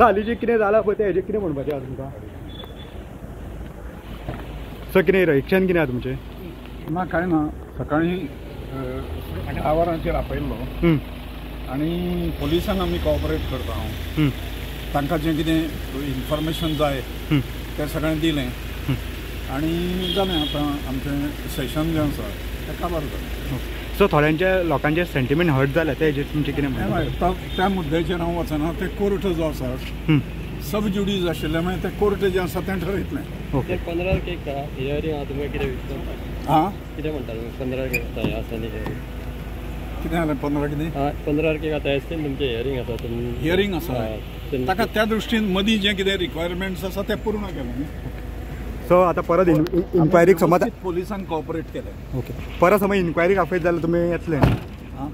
हालींचे कितें जालां पळय तें हेजें कितें म्हणपाचें आहा तुमकां? सर कितें रिएक्शन कितें आहा तुमचें? ना कांय ना, सकाळीं 10 वरांचेर आपयल्लो आनी पुलिसान आमी कॉपरेट करता हांव. तांकां जें कितें इन्फॉर्मेशन जाय तें सगळें दिलें आनी जालें. आतां आमचें सेशन जें आसा तें काबार जालें. सो थोड्यांच्या लोकांचे सेंटिमेंट हर्ट जाल्या ते हेजेर तुमचें कितें म्हणटा? त्या मुद्द्याचेर हांव वचना. ते कोर्ट जो आसा सब ज्युडीज आशिल्ले मागीर ते कोर्ट जें आसा तें ठरयतलें. ओके. 15 हियरींग आहा तुमकां कितें विचारता? हां कितें म्हणटा तुमी 15 आसा ह्या दिसांनी कितें जालें 15 कितें? 15 आतां एसटीन तुमचें हियरींग आसा. हियरींग आसा ताका त्या दृश्टीन मदीं जें कितें रिक्वायरमेंट्स आसा ते पूर्ण केलें न्ही. सो आतां परत इन्क्वायरीक समज पोलिसान कॉपरेट केलें. ओके. परत समज इन्क्वायरीक आपयत जाल्यार तुमी येतले न्ही? हां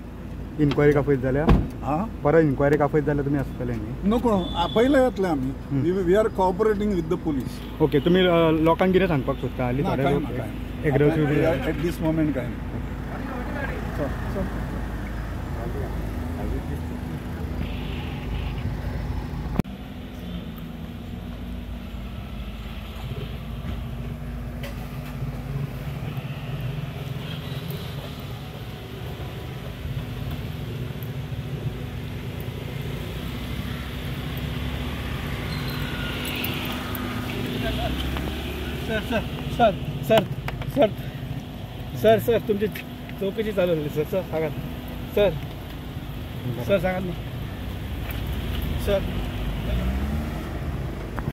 इन्क्वायरीक आपयत जाल्यार हां परत इन्क्वायरीक आपयत जाल्यार तुमी आसतले न्ही? नको पयले येतले आमी. We are cooperating with the police. Okay. तुमी लोकांक कितें सांगपाक सोदता? हालीं थोडे एग्रेसिव एट दीस मोमेंट कांय ना. Sir sir sir sir sir तुमची चौकशी चालू झाली सर. सर सांगात सर. सर सांगात ना सर.